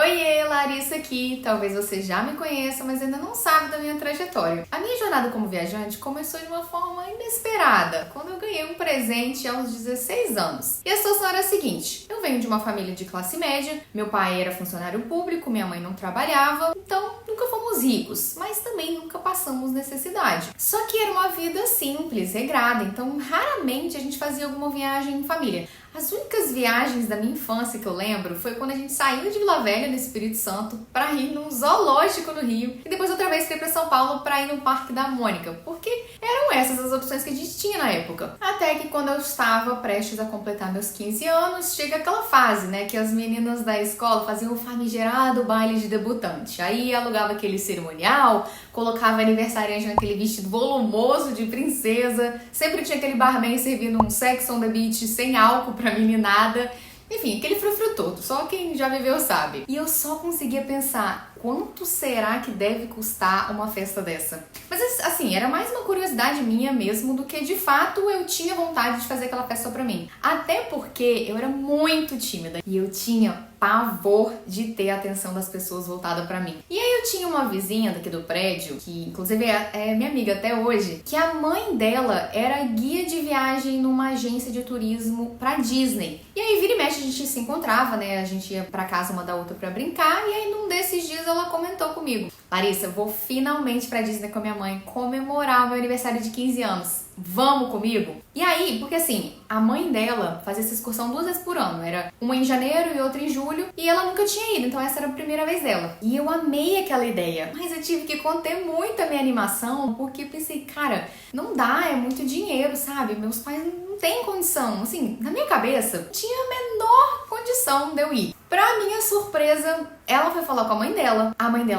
Oiê, Larissa aqui. Talvez você já me conheça, mas ainda não sabe da minha trajetória. A minha jornada como viajante começou de uma forma inesperada, quando eu ganhei um presente aos 16 anos. E a situação era a seguinte: eu venho de uma família de classe média, meu pai era funcionário público, minha mãe não trabalhava, então nunca fomos ricos, mas também nunca passamos necessidade. Só que era uma vida simples, regrada, então raramente a gente fazia alguma viagem em família. As únicas viagens da minha infância que eu lembro foi quando a gente saiu de Vila Velha, no Espírito Santo, para ir num zoológico no Rio, e depois outra vez fui para São Paulo para ir no Parque da Mônica, porque eram essas as opções que a gente tinha na época. Até que quando eu estava prestes a completar meus 15 anos, chega aquela fase, né, que as meninas da escola faziam o famigerado baile de debutante. Aí alugava aquele cerimonial, colocava aniversariante naquele vestido volumoso de princesa, sempre tinha aquele barman servindo um Sex on the Beach sem álcool pra meninada. Enfim, aquele frufru todo, só quem já viveu sabe. E eu só conseguia pensar, quanto será que deve custar uma festa dessa? Mas assim, era mais uma curiosidade minha mesmo do que de fato eu tinha vontade de fazer aquela festa só pra mim. Até porque eu era muito tímida e eu tinha pavor de ter a atenção das pessoas voltada pra mim. E aí eu tinha uma vizinha daqui do prédio, que inclusive é minha amiga até hoje, que a mãe dela era guia de viagem numa agência de turismo pra Disney. E aí vira e mexe a gente se encontrava, né? A gente ia pra casa uma da outra pra brincar, e aí num desses dias ela comentou comigo: Larissa, eu vou finalmente pra Disney com a minha mãe comemorar o meu aniversário de 15 anos. Vamos comigo? E aí, porque assim, a mãe dela fazia essa excursão 2 vezes por ano. Era uma em janeiro e outra em julho. E ela nunca tinha ido, então essa era a primeira vez dela. E eu amei aquela ideia. Mas eu tive que conter muito a minha animação, porque eu pensei, cara, não dá, é muito dinheiro, sabe? Meus pais não têm condição. Assim, na minha cabeça, não tinha a menor condição de eu ir. Pra minha surpresa, ela foi falar com a mãe dela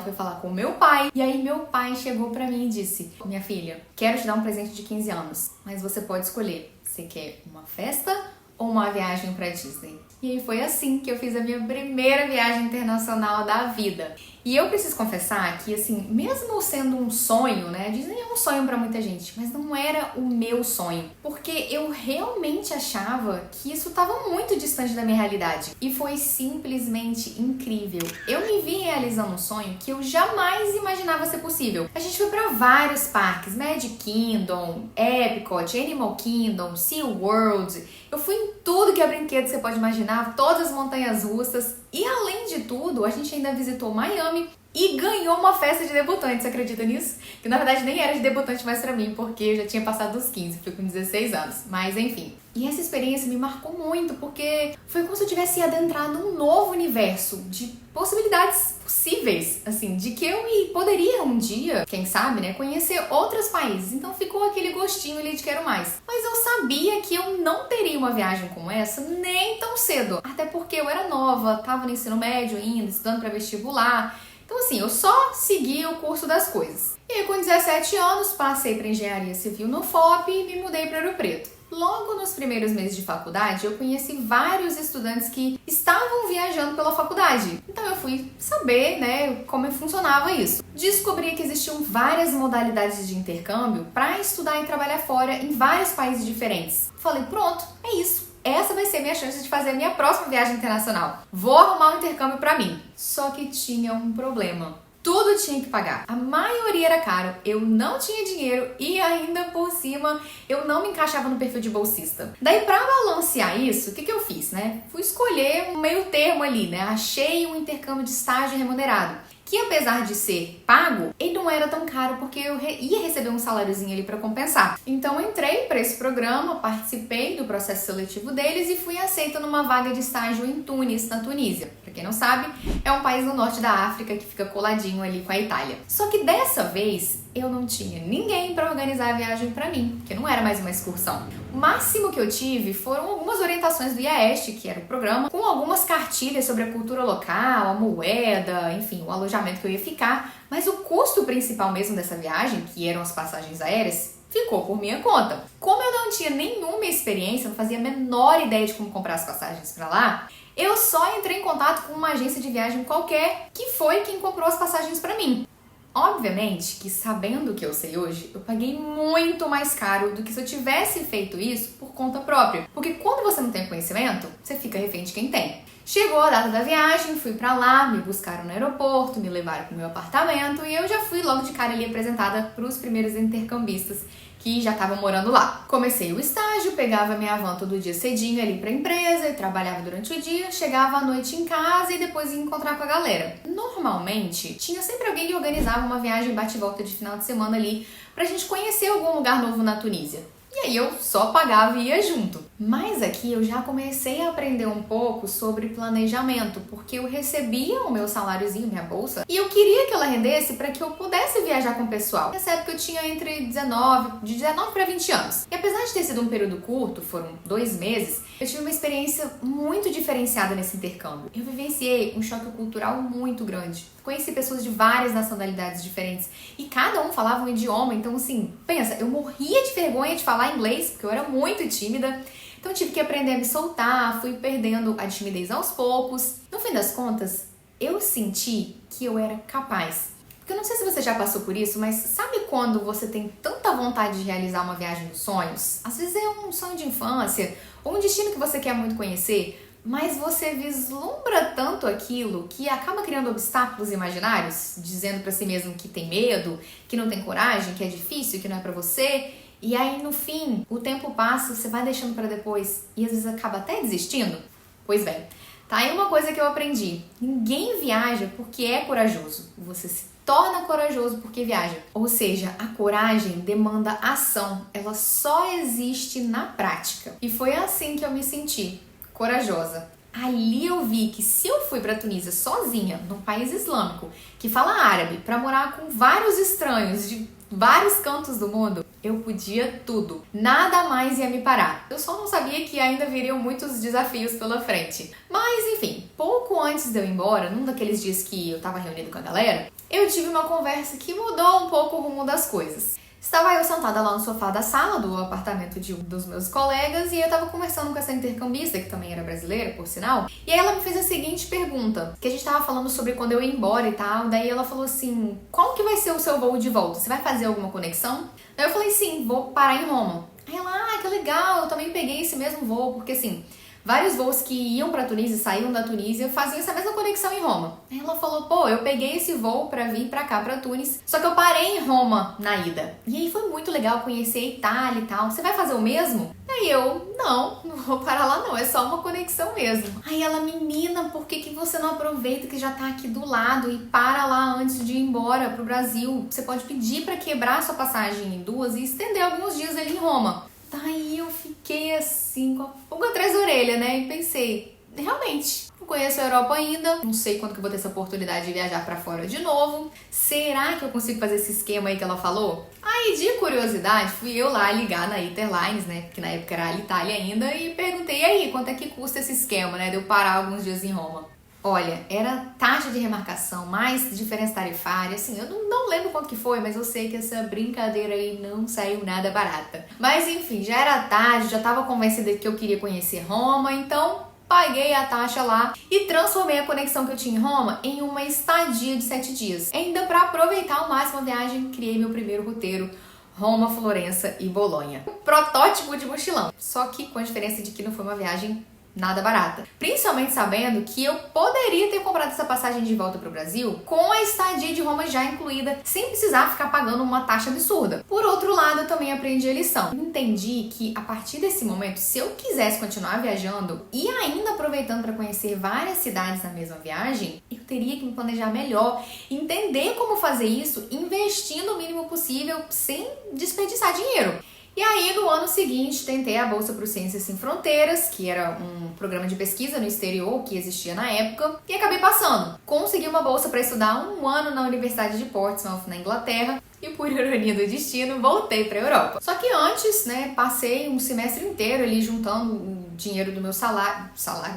foi falar com o meu pai, e aí meu pai chegou pra mim e disse: minha filha, quero te dar um presente de 15 anos, mas você pode escolher, você quer uma festa ou uma viagem pra Disney? E aí foi assim que eu fiz a minha primeira viagem internacional da vida. E eu preciso confessar que, assim, mesmo sendo um sonho, né? Disney é um sonho pra muita gente, mas não era o meu sonho. Porque eu realmente achava que isso estava muito distante da minha realidade. E foi simplesmente incrível. Eu me vi realizando um sonho que eu jamais imaginava ser possível. A gente foi pra vários parques, Magic Kingdom, Epcot, Animal Kingdom, SeaWorld. Eu fui em tudo que é brinquedo que você pode imaginar, todas as montanhas russas. E além de tudo, a gente ainda visitou Miami e ganhou uma festa de debutante, você acredita nisso? Que na verdade nem era de debutante mais pra mim, porque eu já tinha passado dos 15, fui com 16 anos. Mas enfim. E essa experiência me marcou muito, porque foi como se eu tivesse adentrado num novo universo de possibilidades possíveis, assim, de que eu poderia um dia, quem sabe, né, conhecer outros países. Então ficou aquele gostinho ali de quero mais. Mas eu sabia que eu não teria uma viagem como essa nem tão cedo, até porque eu era nova, tava no ensino médio ainda, estudando para vestibular. Então assim, eu só segui o curso das coisas. E aí, com 17 anos, passei para engenharia civil no FOP e me mudei para Ouro Preto. Logo nos primeiros meses de faculdade, eu conheci vários estudantes que estavam viajando pela faculdade. Então eu fui saber, né, como funcionava isso. Descobri que existiam várias modalidades de intercâmbio para estudar e trabalhar fora em vários países diferentes. Falei, pronto, é isso. Essa vai ser minha chance de fazer a minha próxima viagem internacional. Vou arrumar um intercâmbio pra mim. Só que tinha um problema. Tudo tinha que pagar. A maioria era caro, eu não tinha dinheiro e ainda por cima eu não me encaixava no perfil de bolsista. Daí, pra balancear isso, o que eu fiz, né? Fui escolher um meio termo ali, né? Achei um intercâmbio de estágio remunerado, que apesar de ser pago, ele não era tão caro porque eu ia receber um saláriozinho ali para compensar. Então eu entrei para esse programa, participei do processo seletivo deles e fui aceita numa vaga de estágio em Tunis, na Tunísia. Para quem não sabe, é um país no norte da África que fica coladinho ali com a Itália. Só que dessa vez eu não tinha ninguém para organizar a viagem para mim, porque não era mais uma excursão. O máximo que eu tive foram algumas orientações do IAEST, que era o programa, com algumas cartilhas sobre a cultura local, a moeda, enfim, o alojamento que eu ia ficar. Mas o custo principal mesmo dessa viagem, que eram as passagens aéreas, ficou por minha conta. Como eu não tinha nenhuma experiência, não fazia a menor ideia de como comprar as passagens para lá, eu só entrei em contato com uma agência de viagem qualquer, que foi quem comprou as passagens para mim. Obviamente que, sabendo o que eu sei hoje, eu paguei muito mais caro do que se eu tivesse feito isso por conta própria. Porque quando você não tem conhecimento, você fica refém de quem tem. Chegou a data da viagem, fui pra lá, me buscaram no aeroporto, me levaram pro meu apartamento e eu já fui logo de cara ali apresentada pros primeiros intercambistas que já estavam morando lá. Comecei o estágio, pegava minha van todo dia cedinho ali pra empresa e trabalhava durante o dia, chegava à noite em casa e depois ia encontrar com a galera. Normalmente, tinha sempre alguém que organizava uma viagem bate-volta de final de semana ali pra gente conhecer algum lugar novo na Tunísia. E aí eu só pagava e ia junto. Mas aqui eu já comecei a aprender um pouco sobre planejamento, porque eu recebia o meu saláriozinho, minha bolsa, e eu queria que ela rendesse para que eu pudesse viajar com o pessoal. Nessa época eu tinha de 19 para 20 anos. E apesar de ter sido um período curto, foram 2 meses, eu tive uma experiência muito diferenciada nesse intercâmbio. Eu vivenciei um choque cultural muito grande. Conheci pessoas de várias nacionalidades diferentes e cada um falava um idioma, então assim, pensa, eu morria de vergonha de falar inglês, porque eu era muito tímida. Então eu tive que aprender a me soltar, fui perdendo a timidez aos poucos. No fim das contas, eu senti que eu era capaz. Porque eu não sei se você já passou por isso, mas sabe quando você tem tanta vontade de realizar uma viagem dos sonhos? Às vezes é um sonho de infância, ou um destino que você quer muito conhecer, mas você vislumbra tanto aquilo que acaba criando obstáculos imaginários, dizendo pra si mesmo que tem medo, que não tem coragem, que é difícil, que não é pra você. E aí, no fim, o tempo passa, você vai deixando pra depois e às vezes acaba até desistindo. Pois bem, tá aí uma coisa que eu aprendi. Ninguém viaja porque é corajoso. Você se torna corajoso porque viaja. Ou seja, a coragem demanda ação. Ela só existe na prática. E foi assim que eu me senti, corajosa. Ali eu vi que se eu fui pra Tunísia sozinha, num país islâmico, que fala árabe, pra morar com vários estranhos de vários cantos do mundo, eu podia tudo. Nada mais ia me parar. Eu só não sabia que ainda viriam muitos desafios pela frente. Mas, enfim, pouco antes de eu ir embora, num daqueles dias que eu tava reunido com a galera, eu tive uma conversa que mudou um pouco o rumo das coisas. Estava eu sentada lá no sofá da sala do apartamento de um dos meus colegas e eu tava conversando com essa intercambista, que também era brasileira, por sinal. E aí ela me fez a seguinte pergunta, que a gente tava falando sobre quando eu ia embora e tal. Daí ela falou assim, qual que vai ser o seu voo de volta? Você vai fazer alguma conexão? Daí eu falei, sim, vou parar em Roma. Aí ela, que legal, eu também peguei esse mesmo voo, porque assim, vários voos que iam pra Tunísia, saíam da Tunísia, faziam essa mesma conexão em Roma. Aí ela falou, pô, eu peguei esse voo pra vir pra cá, pra Tunis, só que eu parei em Roma na ida. E aí foi muito legal conhecer a Itália e tal. Você vai fazer o mesmo? Aí eu, não vou parar lá não, é só uma conexão mesmo. Aí ela, menina, por que você não aproveita que já tá aqui do lado e para lá antes de ir embora pro Brasil? Você pode pedir pra quebrar sua passagem em 2 e estender alguns dias ali em Roma. Daí eu fiquei assim, com a pulga atrás da orelha, né? E pensei, realmente, não conheço a Europa ainda, não sei quando que eu vou ter essa oportunidade de viajar pra fora de novo. Será que eu consigo fazer esse esquema aí que ela falou? Aí, de curiosidade, fui eu lá ligar na Interlines, né? Porque na época era a Alitalia ainda, e perguntei, e aí, quanto é que custa esse esquema, né? De eu parar alguns dias em Roma. Olha, era taxa de remarcação, mais diferença tarifária, assim, eu não lembro quanto que foi, mas eu sei que essa brincadeira aí não saiu nada barata. Mas enfim, já era tarde, já tava convencida de que eu queria conhecer Roma, então paguei a taxa lá e transformei a conexão que eu tinha em Roma em uma estadia de 7 dias. Ainda para aproveitar ao máximo a viagem, criei meu primeiro roteiro, Roma, Florença e Bolonha. Um protótipo de mochilão, só que com a diferença de que não foi uma viagem nada barata. Principalmente sabendo que eu poderia ter comprado essa passagem de volta para o Brasil com a estadia de Roma já incluída, sem precisar ficar pagando uma taxa absurda. Por outro lado, eu também aprendi a lição. Eu entendi que a partir desse momento, se eu quisesse continuar viajando e ainda aproveitando para conhecer várias cidades na mesma viagem, eu teria que me planejar melhor, entender como fazer isso, investindo o mínimo possível sem desperdiçar dinheiro. E aí, no ano seguinte, tentei a Bolsa para o Ciências Sem Fronteiras, que era um programa de pesquisa no exterior que existia na época, e acabei passando. Consegui uma bolsa para estudar 1 ano na Universidade de Portsmouth, na Inglaterra, e por ironia do destino, voltei para a Europa. Só que antes, né, passei um semestre inteiro ali juntando o dinheiro do meu salário,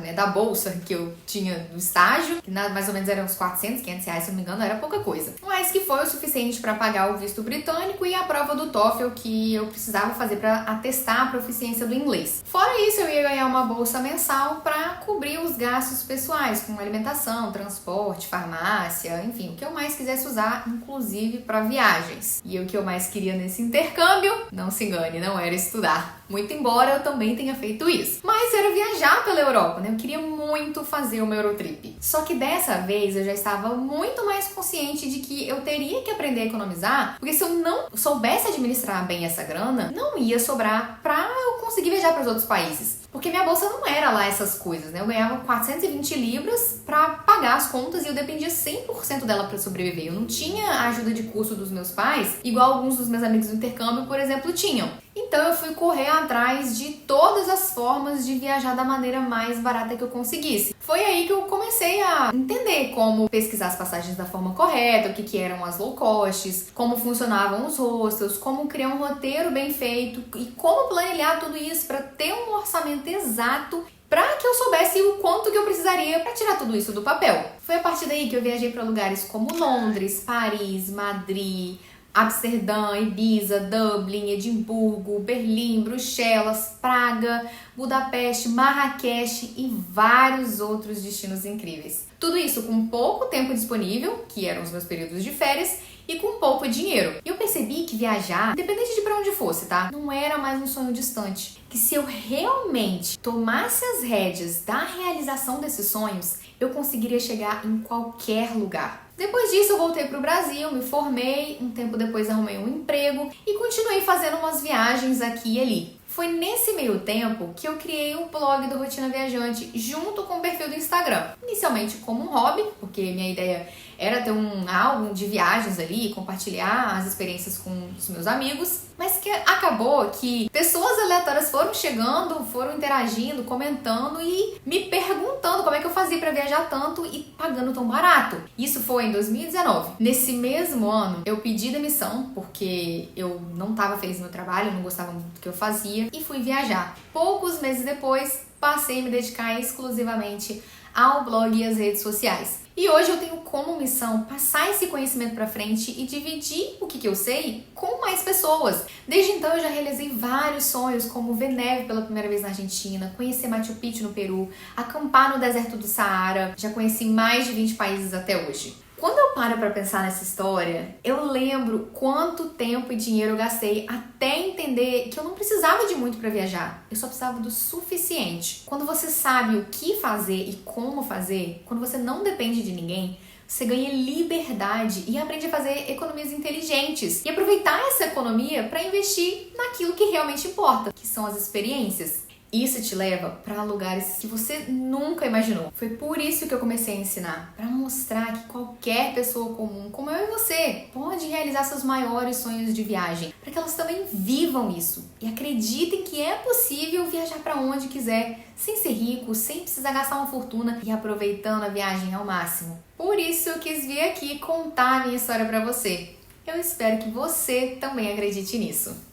né, da bolsa que eu tinha no estágio, que mais ou menos eram uns 400, 500 reais, se não me engano, era pouca coisa. Mas que foi o suficiente para pagar o visto britânico e a prova do TOEFL que eu precisava fazer para atestar a proficiência do inglês. Fora isso, eu ia ganhar uma bolsa mensal para cobrir os gastos pessoais, com alimentação, transporte, farmácia, enfim, o que eu mais quisesse usar, inclusive para viagens. E o que eu mais queria nesse intercâmbio, não se engane, não era estudar. Muito embora eu também tenha feito isso. Mas era viajar pela Europa, né? Eu queria muito fazer uma Eurotrip. Só que dessa vez eu já estava muito mais consciente de que eu teria que aprender a economizar, porque se eu não soubesse administrar bem essa grana, não ia sobrar pra eu conseguir viajar para os outros países. Porque minha bolsa não era lá essas coisas, né? Eu ganhava 420 libras pra pagar as contas e eu dependia 100% dela pra sobreviver. Eu não tinha a ajuda de curso dos meus pais, igual alguns dos meus amigos do intercâmbio, por exemplo, tinham. Então eu fui correr atrás de todas as formas de viajar da maneira mais barata que eu conseguisse. Foi aí que eu comecei a entender como pesquisar as passagens da forma correta, o que eram as low costs, como funcionavam os hostels, como criar um roteiro bem feito e como planejar tudo isso para ter um orçamento exato para que eu soubesse o quanto que eu precisaria para tirar tudo isso do papel. Foi a partir daí que eu viajei para lugares como Londres, Paris, Madrid, Amsterdã, Ibiza, Dublin, Edimburgo, Berlim, Bruxelas, Praga, Budapeste, Marrakech e vários outros destinos incríveis. Tudo isso com pouco tempo disponível, que eram os meus períodos de férias, e com pouco dinheiro. E eu percebi que viajar, independente de pra onde fosse, tá? Não era mais um sonho distante. Que se eu realmente tomasse as rédeas da realização desses sonhos, eu conseguiria chegar em qualquer lugar. Depois disso eu voltei pro Brasil, me formei, um tempo depois arrumei um emprego e continuei fazendo umas viagens aqui e ali. Foi nesse meio tempo que eu criei o blog do Rotina Viajante junto com o perfil do Instagram. Inicialmente como um hobby, porque minha ideia era ter um álbum de viagens ali, compartilhar as experiências com os meus amigos, mas que acabou que pessoas aleatórias foram chegando, foram interagindo, comentando e me perguntando como é que eu fazia para viajar tanto e pagando tão barato. Isso foi em 2019. Nesse mesmo ano, eu pedi demissão porque eu não estava feliz no meu trabalho, não gostava muito do que eu fazia e fui viajar. Poucos meses depois, passei a me dedicar exclusivamente ao blog e às redes sociais. E hoje eu tenho como missão passar esse conhecimento para frente e dividir o que eu sei com mais pessoas. Desde então eu já realizei vários sonhos, como ver neve pela primeira vez na Argentina, conhecer Machu Picchu no Peru, acampar no deserto do Saara. Já conheci mais de 20 países até hoje. Quando eu paro para pensar nessa história, eu lembro quanto tempo e dinheiro eu gastei até entender que eu não precisava de muito para viajar. Eu só precisava do suficiente. Quando você sabe o que fazer e como fazer, quando você não depende de ninguém, você ganha liberdade e aprende a fazer economias inteligentes e aproveitar essa economia para investir naquilo que realmente importa, que são as experiências. Isso te leva para lugares que você nunca imaginou. Foi por isso que eu comecei a ensinar, para mostrar que qualquer pessoa comum, como eu e você, pode realizar seus maiores sonhos de viagem, para que elas também vivam isso e acreditem que é possível viajar para onde quiser, sem ser rico, sem precisar gastar uma fortuna e aproveitando a viagem ao máximo. Por isso eu quis vir aqui contar a minha história para você. Eu espero que você também acredite nisso.